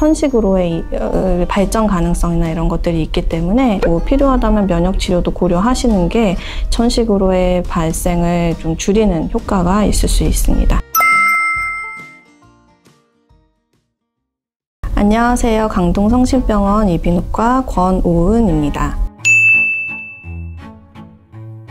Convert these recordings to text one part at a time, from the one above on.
천식으로의 발전 가능성이나 이런 것들이 있기 때문에 필요하다면 면역 치료도 고려하시는 게 천식으로의 발생을 좀 줄이는 효과가 있을 수 있습니다. 안녕하세요. 강동성심병원 이비인후과 권오은입니다.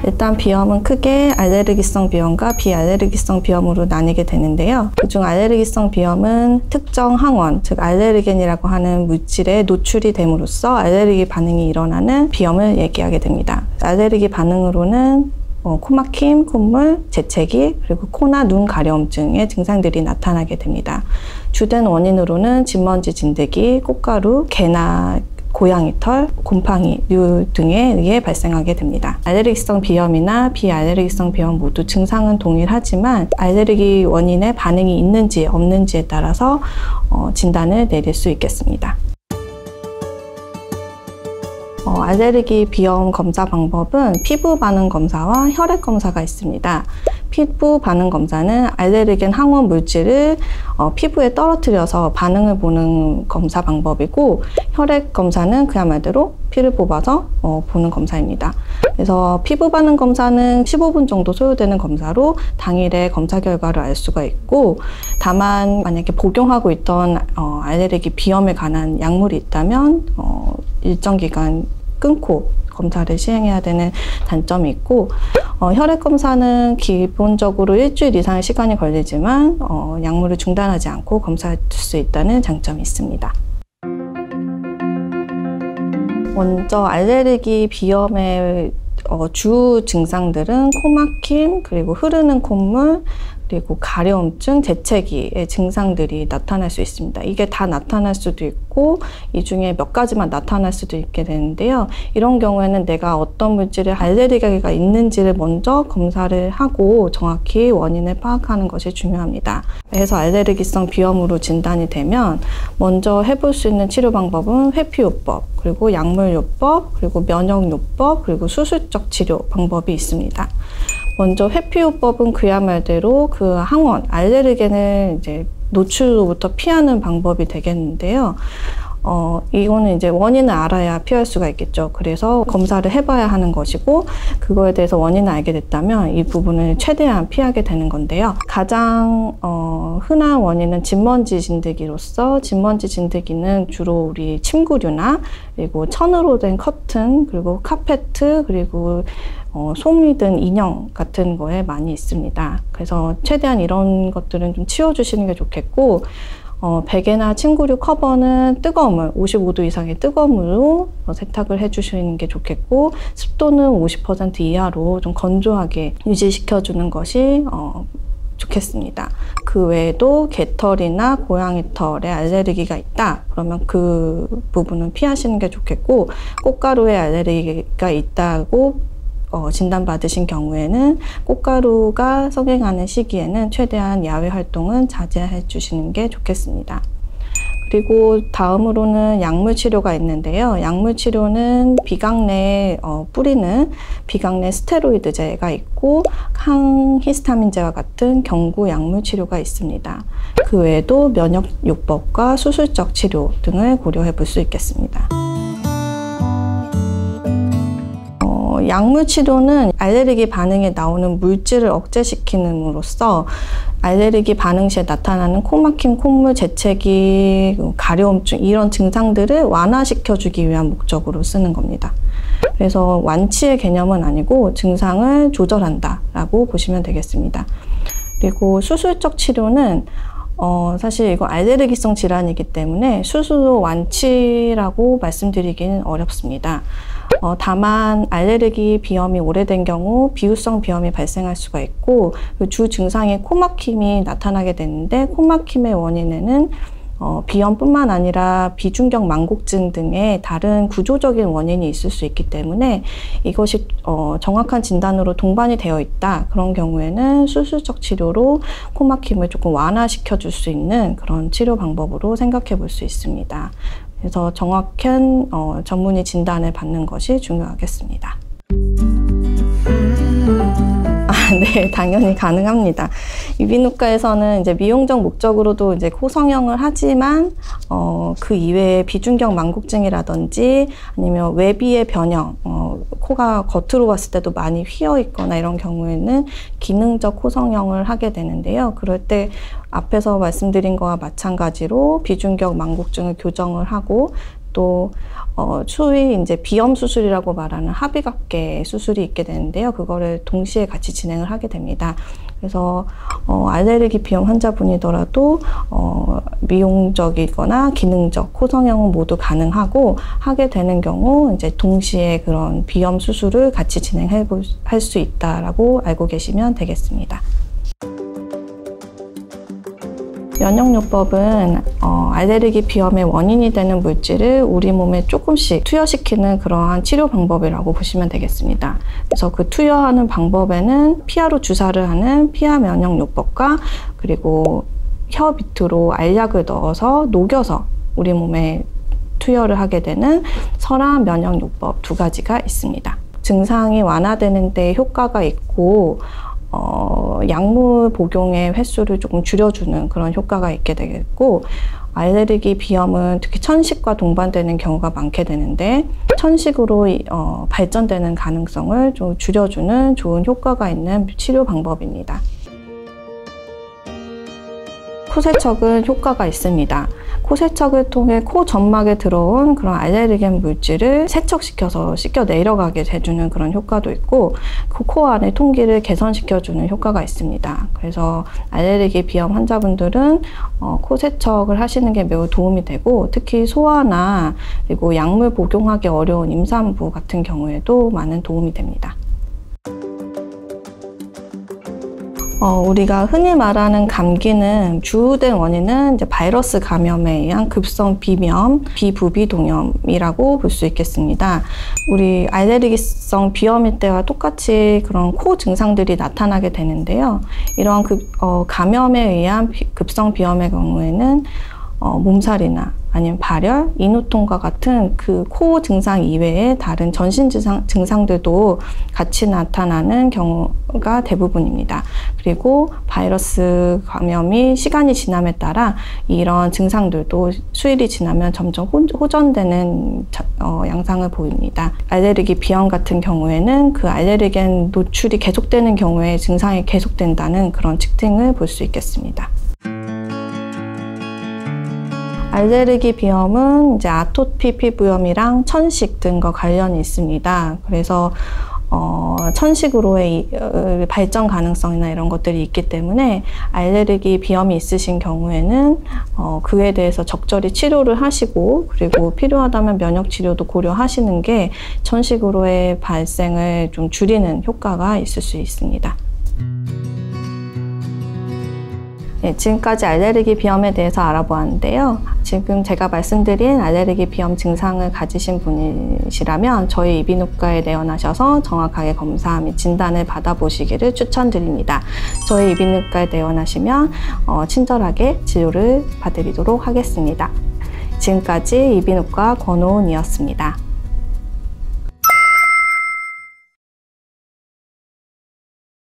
일단 비염은 크게 알레르기성 비염과 비알레르기성 비염으로 나뉘게 되는데요. 그중 알레르기성 비염은 특정 항원, 즉 알레르겐이라고 하는 물질에 노출이 됨으로써 알레르기 반응이 일어나는 비염을 얘기하게 됩니다. 알레르기 반응으로는 코막힘, 콧물, 재채기, 그리고 코나 눈 가려움증의 증상들이 나타나게 됩니다. 주된 원인으로는 진먼지 진드기, 꽃가루, 개나 고양이 털, 곰팡이류 등에 의해 발생하게 됩니다. 알레르기성 비염이나 비알레르기성 비염 모두 증상은 동일하지만 알레르기 원인의 반응이 있는지 없는지에 따라서 진단을 내릴 수 있겠습니다. 알레르기 비염 검사 방법은 피부 반응 검사와 혈액 검사가 있습니다. 피부 반응 검사는 알레르겐 항원 물질을 피부에 떨어뜨려서 반응을 보는 검사 방법이고, 혈액 검사는 그야말로 피를 뽑아서 보는 검사입니다. 그래서 피부 반응 검사는 15분 정도 소요되는 검사로 당일에 검사 결과를 알 수가 있고, 다만 만약에 복용하고 있던 알레르기 비염에 관한 약물이 있다면 일정 기간 끊고 검사를 시행해야 되는 단점이 있고, 혈액 검사는 기본적으로 일주일 이상의 시간이 걸리지만 약물을 중단하지 않고 검사할 수 있다는 장점이 있습니다. 먼저 알레르기 비염의 주 증상들은 코막힘, 그리고 흐르는 콧물, 그리고 가려움증, 재채기의 증상들이 나타날 수 있습니다. 이게 다 나타날 수도 있고 이 중에 몇 가지만 나타날 수도 있게 되는데요. 이런 경우에는 내가 어떤 물질에 알레르기가 있는지를 먼저 검사를 하고 정확히 원인을 파악하는 것이 중요합니다. 그래서 알레르기성 비염으로 진단이 되면 먼저 해볼 수 있는 치료 방법은 회피요법, 그리고 약물요법, 그리고 면역요법, 그리고 수술적 치료 방법이 있습니다. 먼저 회피요법은 그야말로 그 항원, 알레르겐을 이제 노출로부터 피하는 방법이 되겠는데요. 이거는 이제 원인을 알아야 피할 수가 있겠죠. 그래서 검사를 해봐야 하는 것이고, 그거에 대해서 원인을 알게 됐다면 이 부분을 최대한 피하게 되는 건데요. 가장 흔한 원인은 진먼지 진드기로서, 진먼지 진드기는 주로 우리 침구류나 그리고 천으로 된 커튼, 그리고 카페트, 그리고 솜이 든 인형 같은 거에 많이 있습니다. 그래서 최대한 이런 것들은 좀 치워주시는 게 좋겠고, 베개나 침구류 커버는 뜨거운 물, 55도 이상의 뜨거운 물로 세탁을 해주시는 게 좋겠고, 습도는 50% 이하로 좀 건조하게 유지시켜주는 것이 좋겠습니다. 그 외에도 개털이나 고양이 털에 알레르기가 있다 그러면 그 부분은 피하시는 게 좋겠고, 꽃가루에 알레르기가 있다고 진단받으신 경우에는 꽃가루가 성행하는 시기에는 최대한 야외 활동은 자제해 주시는 게 좋겠습니다. 그리고 다음으로는 약물 치료가 있는데요. 약물 치료는 비강 내에 뿌리는 비강 내 스테로이드제가 있고, 항히스타민제와 같은 경구 약물 치료가 있습니다. 그 외에도 면역요법과 수술적 치료 등을 고려해 볼 수 있겠습니다. 약물 치료는 알레르기 반응에 나오는 물질을 억제시키는으로써 알레르기 반응 시에 나타나는 코막힘, 콧물, 재채기, 가려움증 이런 증상들을 완화시켜주기 위한 목적으로 쓰는 겁니다. 그래서 완치의 개념은 아니고 증상을 조절한다라고 보시면 되겠습니다. 그리고 수술적 치료는 사실 이거 알레르기성 질환이기 때문에 수술로 완치라고 말씀드리기는 어렵습니다. 다만 알레르기 비염이 오래된 경우 비후성 비염이 발생할 수가 있고, 주 증상이 코막힘이 나타나게 되는데, 코막힘의 원인에는 비염뿐만 아니라 비중격 망곡증 등의 다른 구조적인 원인이 있을 수 있기 때문에 이것이 정확한 진단으로 동반이 되어 있다 그런 경우에는 수술적 치료로 코막힘을 조금 완화시켜 줄 수 있는 그런 치료 방법으로 생각해 볼 수 있습니다. 그래서 정확한 전문의 진단을 받는 것이 중요하겠습니다. 네, 당연히 가능합니다. 이비인후과에서는 이제 미용적 목적으로도 이제 코 성형을 하지만 그 이외에 비중격 망곡증이라든지 아니면 외비의 변형, 코가 겉으로 봤을 때도 많이 휘어 있거나 이런 경우에는 기능적 코 성형을 하게 되는데요. 그럴 때 앞에서 말씀드린 거와 마찬가지로 비중격 망곡증을 교정을 하고 또 추후에 이제 비염 수술이라고 말하는 합의갑계 수술이 있게 되는데요. 그거를 동시에 같이 진행을 하게 됩니다. 그래서 알레르기 비염 환자분이더라도 미용적이거나 기능적 코 성형은 모두 가능하고 하게 되는 경우 이제 동시에 그런 비염 수술을 같이 진행할 수 있다라고 알고 계시면 되겠습니다. 면역요법은 알레르기 비염의 원인이 되는 물질을 우리 몸에 조금씩 투여시키는 그러한 치료 방법이라고 보시면 되겠습니다. 그래서 그 투여하는 방법에는 피하로 주사를 하는 피하 면역요법과 그리고 혀 밑으로 알약을 넣어서 녹여서 우리 몸에 투여를 하게 되는 설화 면역요법 두 가지가 있습니다. 증상이 완화되는 데 효과가 있고 약물 복용의 횟수를 조금 줄여주는 그런 효과가 있게 되겠고, 알레르기 비염은 특히 천식과 동반되는 경우가 많게 되는데 천식으로 발전되는 가능성을 좀 줄여주는 좋은 효과가 있는 치료 방법입니다. 코세척은 효과가 있습니다. 코세척을 통해 코 점막에 들어온 그런 알레르겐 물질을 세척시켜서 씻겨 내려가게 해주는 그런 효과도 있고, 그 코 안의 통기를 개선시켜주는 효과가 있습니다. 그래서 알레르기 비염 환자분들은 코세척을 하시는 게 매우 도움이 되고, 특히 소화나 그리고 약물 복용하기 어려운 임산부 같은 경우에도 많은 도움이 됩니다. 우리가 흔히 말하는 감기는 주된 원인은 이제 바이러스 감염에 의한 급성 비염, 비부비동염이라고 볼 수 있겠습니다. 우리 알레르기성 비염일 때와 똑같이 그런 코 증상들이 나타나게 되는데요. 이러한 감염에 의한 급성 비염의 경우에는 몸살이나 아니면 발열, 인후통과 같은 그 코 증상 이외에 다른 전신 증상들도 같이 나타나는 경우가 대부분입니다. 그리고 바이러스 감염이 시간이 지남에 따라 이런 증상들도 수일이 지나면 점점 호전되는 양상을 보입니다. 알레르기 비염 같은 경우에는 그 알레르겐 노출이 계속되는 경우에 증상이 계속된다는 그런 특징을 볼 수 있겠습니다. 알레르기 비염은 이제 아토피 피부염이랑 천식 등과 관련이 있습니다. 그래서 천식으로의 발전 가능성이나 이런 것들이 있기 때문에 알레르기 비염이 있으신 경우에는 그에 대해서 적절히 치료를 하시고, 그리고 필요하다면 면역 치료도 고려하시는 게 천식으로의 발생을 좀 줄이는 효과가 있을 수 있습니다. 네, 지금까지 알레르기 비염에 대해서 알아보았는데요. 지금 제가 말씀드린 알레르기 비염 증상을 가지신 분이시라면 저희 이비인후과에 내원하셔서 정확하게 검사 및 진단을 받아보시기를 추천드립니다. 저희 이비인후과에 내원하시면 친절하게 치료를 받으리도록 하겠습니다. 지금까지 이비인후과 권호은이었습니다.